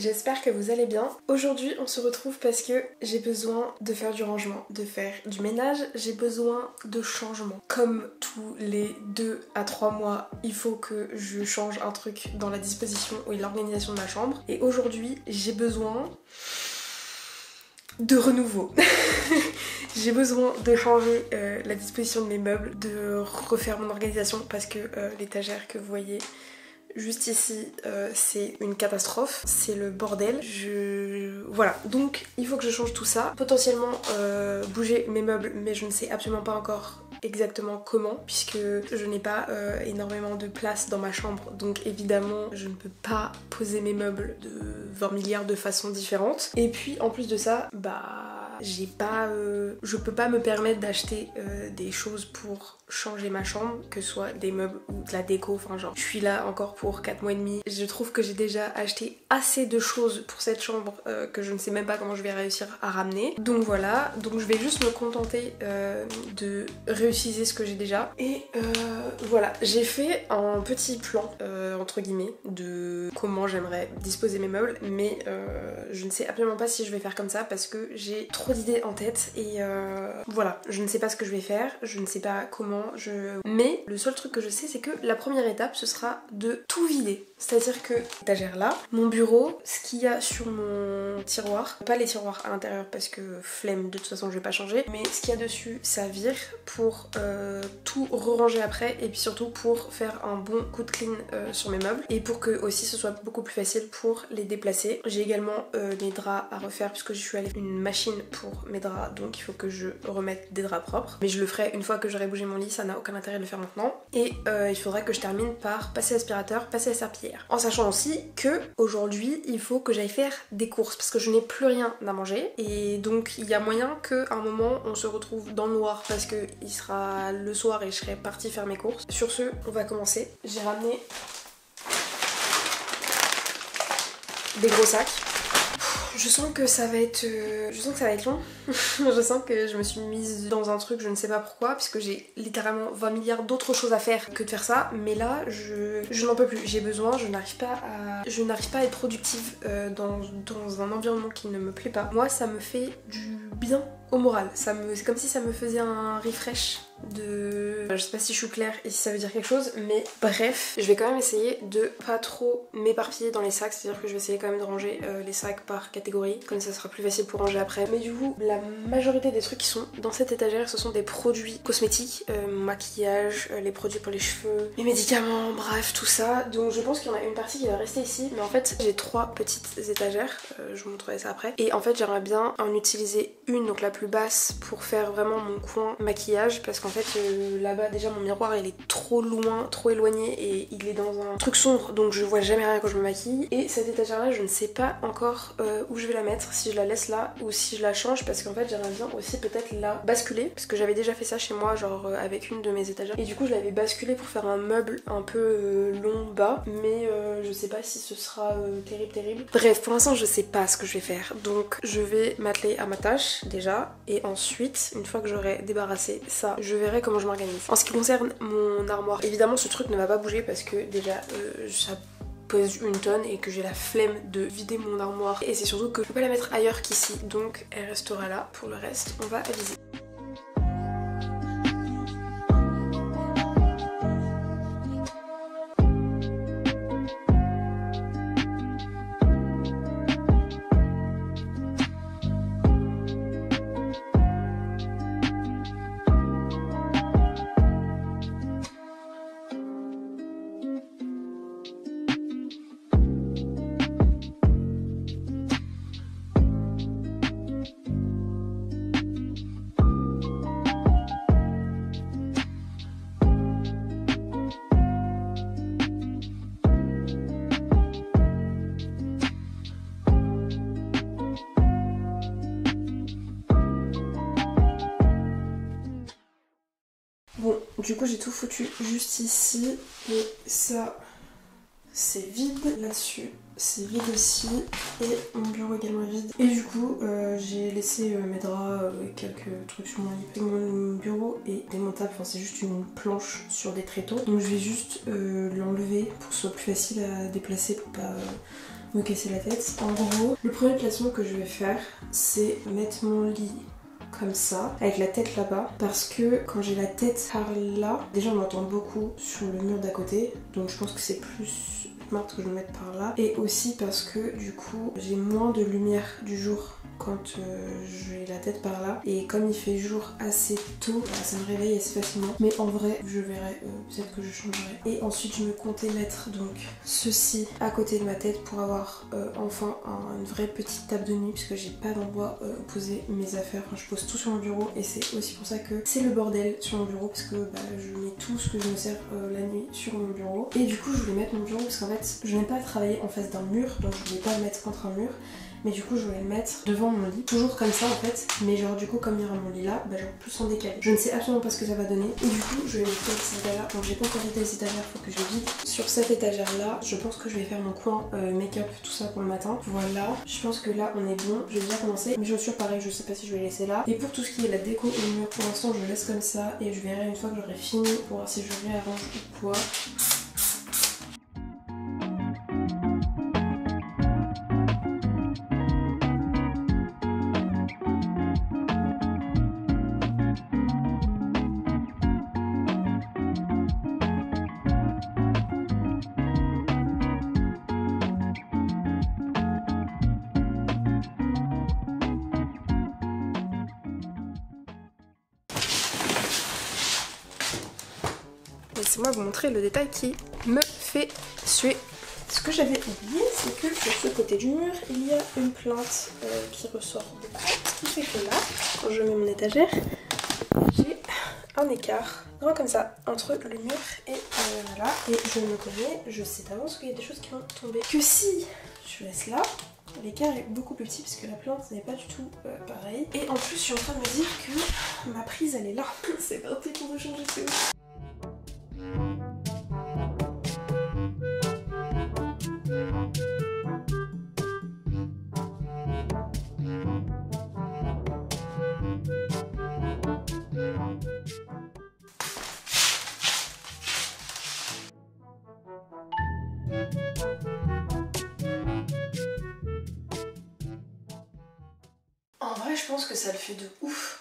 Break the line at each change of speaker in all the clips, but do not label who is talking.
j'espère que vous allez bien. Aujourd'hui on se retrouve parce que j'ai besoin de faire du rangement, de faire du ménage, j'ai besoin de changement. Comme tous les 2 à 3 mois, il faut que je change un truc dans la disposition ou l'organisation de ma chambre. Et aujourd'hui j'ai besoin de renouveau. J'ai besoin de changer la disposition de mes meubles, de refaire mon organisation parce que l'étagère que vous voyez juste ici, c'est une catastrophe, c'est le bordel. Voilà, donc il faut que je change tout ça. Potentiellement bouger mes meubles, mais je ne sais absolument pas encore exactement comment, puisque je n'ai pas énormément de place dans ma chambre, donc évidemment je ne peux pas poser mes meubles de 20 milliards de façons différentes. Et puis en plus de ça, j'ai pas, je peux pas me permettre d'acheter des choses pour changer ma chambre, que ce soit des meubles ou de la déco, enfin genre je suis là encore pour 4 mois et demi. Je trouve que j'ai déjà acheté assez de choses pour cette chambre que je ne sais même pas comment je vais réussir à ramener. Donc voilà, donc je vais juste me contenter de réutiliser ce que j'ai déjà. Et voilà, j'ai fait un petit plan entre guillemets de comment j'aimerais disposer mes meubles, mais je ne sais absolument pas si je vais faire comme ça parce que j'ai trop d'idées en tête et voilà, je ne sais pas ce que je vais faire, je ne sais pas comment mais le seul truc que je sais c'est que la première étape ce sera de tout vider. C'est-à-dire que l'étagère là, mon bureau, ce qu'il y a sur mon tiroir, pas les tiroirs à l'intérieur parce que flemme, de toute façon je vais pas changer, mais ce qu'il y a dessus ça vire pour tout re-ranger après et puis surtout pour faire un bon coup de clean sur mes meubles et pour que aussi ce soit beaucoup plus facile pour les déplacer. J'ai également mes draps à refaire puisque je suis allée une machine pour mes draps, donc il faut que je remette des draps propres, mais je le ferai une fois que j'aurai bougé mon lit, ça n'a aucun intérêt de le faire maintenant. Et il faudra que je termine par passer l'aspirateur, passer la serpillière. En sachant aussi que aujourd'hui il faut que j'aille faire des courses parce que je n'ai plus rien à manger et donc il y a moyen qu'à un moment on se retrouve dans le noir parce que il sera le soir et je serai partie faire mes courses. Sur ce, on va commencer. J'ai ramené des gros sacs. Je sens que ça va être long. Je sens que je me suis mise dans un truc, je ne sais pas pourquoi, puisque j'ai littéralement 20 milliards d'autres choses à faire que de faire ça. Mais là, je n'en peux plus. J'ai besoin, je n'arrive pas à être productive dans un environnement qui ne me plaît pas. Moi, ça me fait du bien au moral. C'est comme si ça me faisait un refresh de... Je sais pas si je suis claire et si ça veut dire quelque chose, mais bref, je vais quand même essayer de pas trop m'éparpiller dans les sacs, c'est-à-dire que je vais essayer quand même de ranger les sacs par catégorie, comme ça sera plus facile pour ranger après. Mais du coup, la majorité des trucs qui sont dans cette étagère, ce sont des produits cosmétiques, maquillage, les produits pour les cheveux, les médicaments, bref, tout ça. Donc je pense qu'il y en a une partie qui va rester ici, mais en fait j'ai 3 petites étagères, je vous montrerai ça après. Et en fait j'aimerais bien en utiliser une, donc la plus basse, pour faire vraiment mon coin maquillage, parce qu'en fait là-bas déjà mon miroir il est trop loin, trop éloigné et il est dans un truc sombre, donc je vois jamais rien quand je me maquille. Et cette étagère là je ne sais pas encore où je vais la mettre, si je la laisse là ou si je la change, parce qu'en fait j'aimerais bien aussi peut-être la basculer, parce que j'avais déjà fait ça chez moi, genre avec une de mes étagères, et du coup je l'avais basculée pour faire un meuble un peu long bas, mais je sais pas si ce sera terrible. Bref, pour l'instant je sais pas ce que je vais faire, donc je vais m'atteler à ma tâche déjà, et ensuite une fois que j'aurai débarrassé ça, je verrai comment je m'organise. En ce qui concerne mon armoire, évidemment ce truc ne va pas bouger parce que déjà ça pèse une tonne et que j'ai la flemme de vider mon armoire, et c'est surtout que je peux pas la mettre ailleurs qu'ici, donc elle restera là. Pour le reste on va aviser. Bon, du coup j'ai tout foutu juste ici, et ça c'est vide, là-dessus c'est vide aussi, et mon bureau également est vide. Et du coup j'ai laissé mes draps et quelques trucs sur mon lit. Mon bureau est démontable, enfin c'est juste une planche sur des tréteaux, donc je vais juste l'enlever pour que ce soit plus facile à déplacer, pour pas me casser la tête. En gros, le premier placement que je vais faire, c'est mettre mon lit comme ça, avec la tête là-bas, parce que quand j'ai la tête par là, déjà on m'entend beaucoup sur le mur d'à côté, donc je pense que c'est plus smart que je me mette par là, et aussi parce que du coup j'ai moins de lumière du jour quand j'ai la tête par là, et comme il fait jour assez tôt, bah, ça me réveille assez facilement, mais en vrai je verrai, peut-être que je changerai. Et ensuite je me comptais mettre donc ceci à côté de ma tête pour avoir enfin une vraie petite table de nuit, parce que j'ai pas d'endroit où poser mes affaires. Enfin, je pose tout sur mon bureau, et c'est aussi pour ça que c'est le bordel sur mon bureau, parce que bah, je mets tout ce que je me sers la nuit sur mon bureau. Et du coup je voulais mettre mon bureau parce qu'en fait je n'aime pas travailler en face d'un mur, donc je voulais pas le mettre contre un mur, mais du coup je voulais le mettre devant mon lit, toujours comme ça en fait, mais genre du coup comme il y aura mon lit là, bah genre plus en décalé. Je ne sais absolument pas ce que ça va donner, et du coup je vais mettre cette étagère, donc j'ai pas encore vidé les étagères, faut que je vide. Sur cette étagère là, je pense que je vais faire mon coin make-up, tout ça pour le matin. Voilà, je pense que là on est bon, je vais déjà commencer. Mes chaussures pareil, je sais pas si je vais les laisser là. Et pour tout ce qui est la déco au mur, pour l'instant je laisse comme ça, et je verrai une fois que j'aurai fini pour voir si je réarrange ou quoi. Laissez-moi vous montrer le détail qui me fait suer. Ce que j'avais oublié, c'est que sur ce côté du mur, il y a une plinthe qui ressort beaucoup. Ce qui fait que là, quand je mets mon étagère, j'ai un écart grand comme ça entre le mur et voilà. Et je me connais, je sais d'avance qu'il y a des choses qui vont tomber. Que si je laisse là, l'écart est beaucoup plus petit parce que la plante n'est pas du tout pareil. Et en plus, je suis en train de me dire que ma prise elle est là. C'est parti pour changer, c'est ouf. En vrai, je pense que ça le fait de ouf.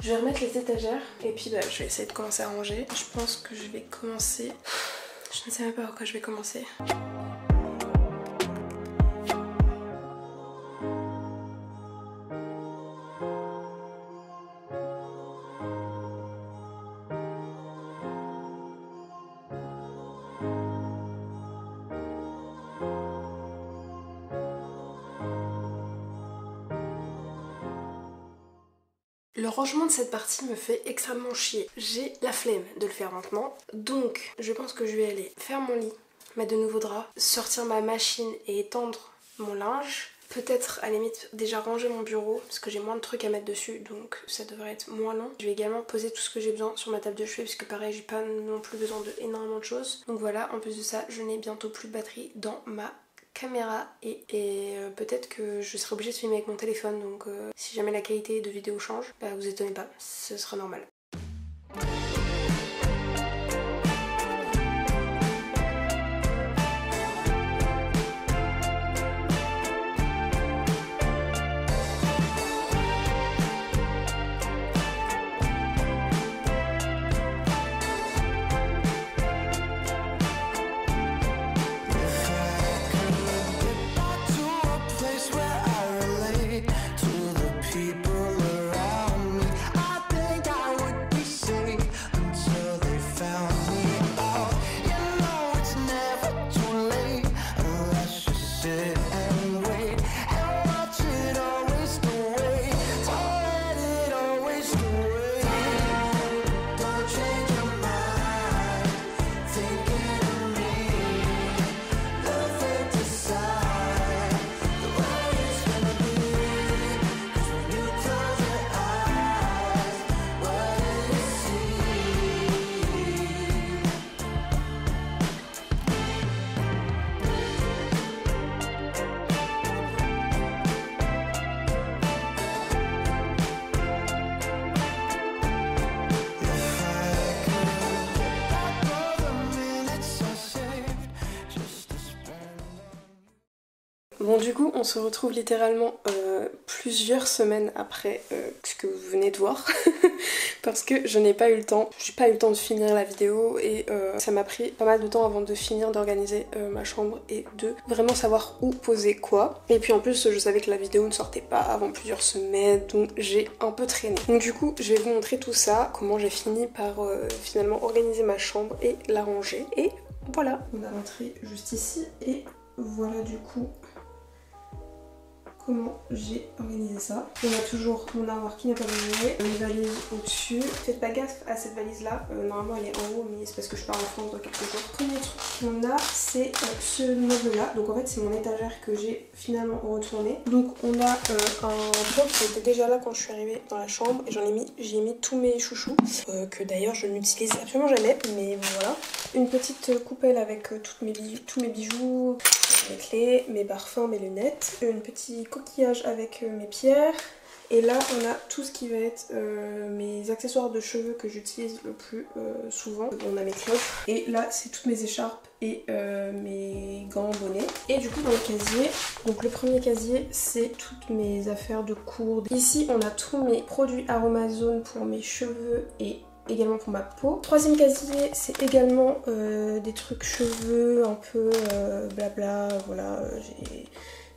Je vais remettre les étagères et puis bah, je vais essayer de commencer à ranger. Je pense que je vais commencer... Je ne sais même pas par quoi je vais commencer. Le rangement de cette partie me fait extrêmement chier. J'ai la flemme de le faire maintenant. Donc je pense que je vais aller faire mon lit, mettre de nouveaux draps, sortir ma machine et étendre mon linge. Peut-être à la limite déjà ranger mon bureau parce que j'ai moins de trucs à mettre dessus, donc ça devrait être moins long. Je vais également poser tout ce que j'ai besoin sur ma table de chevet parce que pareil j'ai pas non plus besoin de énormément de choses. Donc voilà, en plus de ça je n'ai bientôt plus de batterie dans ma caméra et peut-être que je serai obligée de filmer avec mon téléphone, donc si jamais la qualité de vidéo change, bah vous étonnez pas, ce sera normal. Bon du coup on se retrouve littéralement plusieurs semaines après ce que vous venez de voir parce que je n'ai pas eu le temps, j'ai pas eu le temps de finir la vidéo et ça m'a pris pas mal de temps avant de finir d'organiser ma chambre et de vraiment savoir où poser quoi. Et puis en plus je savais que la vidéo ne sortait pas avant plusieurs semaines donc j'ai un peu traîné. Donc du coup je vais vous montrer tout ça, comment j'ai fini par finalement organiser ma chambre et la ranger. Et voilà, on a rentré juste ici et voilà du coup comment j'ai organisé ça. On a toujours mon armoire qui n'a pas bougé, mes valises au-dessus. Faites pas gaffe à cette valise là, normalement elle est en haut mais c'est parce que je pars en France dans quelques jours. Le premier truc qu'on a c'est ce meuble là, donc en fait c'est mon étagère que j'ai finalement retourné. Donc on a un bloc qui était déjà là quand je suis arrivée dans la chambre et j'y ai mis tous mes chouchous, que d'ailleurs je n'utilise absolument jamais, mais bon, voilà. Une petite coupelle avec tous mes bijoux, mes clés, mes parfums, mes lunettes, un petit coquillage avec mes pierres et là on a tout ce qui va être mes accessoires de cheveux que j'utilise le plus souvent. On a mes clopes et là c'est toutes mes écharpes et mes gants, bonnets. Et du coup dans le casier, donc le premier casier c'est toutes mes affaires de cours. Ici on a tous mes produits Aromazone pour mes cheveux et également pour ma peau. Troisième casier c'est également des trucs cheveux un peu blabla, voilà, j'ai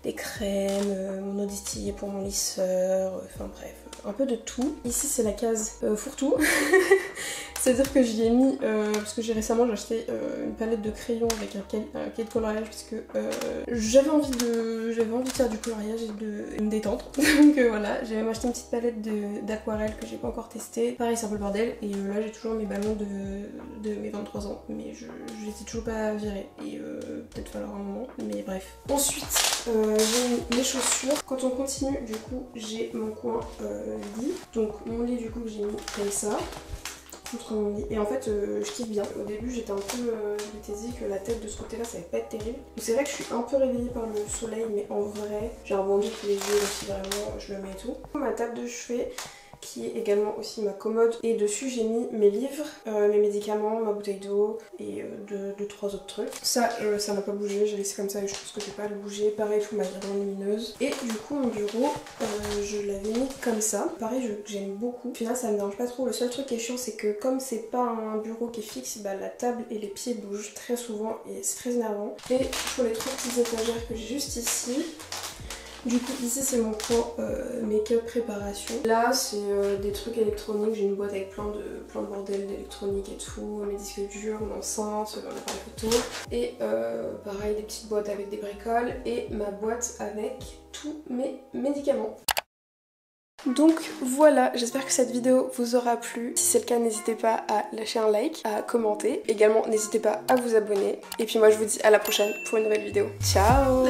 des crèmes, mon eau distillée pour mon lisseur, enfin bref, un peu de tout. Ici c'est la case fourre-tout. C'est-à-dire que j'y ai mis, parce que j'ai acheté une palette de crayons avec un cahier de coloriage parce que j'avais envie de faire du coloriage et de me détendre. Donc voilà, j'ai même acheté une petite palette d'aquarelle que j'ai pas encore testée. Pareil c'est un peu le bordel et là j'ai toujours mes ballons de mes 23 ans mais je les ai toujours pas virés et peut-être falloir un moment, mais bref. Ensuite j'ai mis mes chaussures. Quand on continue du coup j'ai mon coin lit, donc mon lit du coup que j'ai mis comme ça contre mon lit et en fait je kiffe bien. Au début j'étais un peu, je m'étais dit que la tête de ce côté là ça allait pas être terrible. C'est vrai que je suis un peu réveillée par le soleil mais en vrai j'ai un bandeau tous les yeux donc si vraiment je le mets et tout. Ma table de chevet qui est également aussi ma commode et dessus j'ai mis mes livres, mes médicaments, ma bouteille d'eau et 2-3 autres trucs. Ça n'a pas bougé, j'ai laissé comme ça et je pense que je vais pas le bouger. Pareil pour ma guirlande lumineuse. Et du coup mon bureau je l'avais mis comme ça. Pareil j'aime beaucoup. Au final ça me dérange pas trop. Le seul truc qui est chiant c'est que comme c'est pas un bureau qui est fixe, bah, la table et les pieds bougent très souvent et c'est très énervant. Et pour les 3 petites étagères que j'ai juste ici, du coup ici c'est mon coin make-up préparation. Là c'est des trucs électroniques, j'ai une boîte avec plein de bordel d'électronique et tout, mes disques durs, mon enceinte, mon appareil photo. Et pareil des petites boîtes avec des bricoles et ma boîte avec tous mes médicaments. Donc voilà, j'espère que cette vidéo vous aura plu. Si c'est le cas, n'hésitez pas à lâcher un like, à commenter. Également, n'hésitez pas à vous abonner. Et puis moi, je vous dis à la prochaine pour une nouvelle vidéo. Ciao!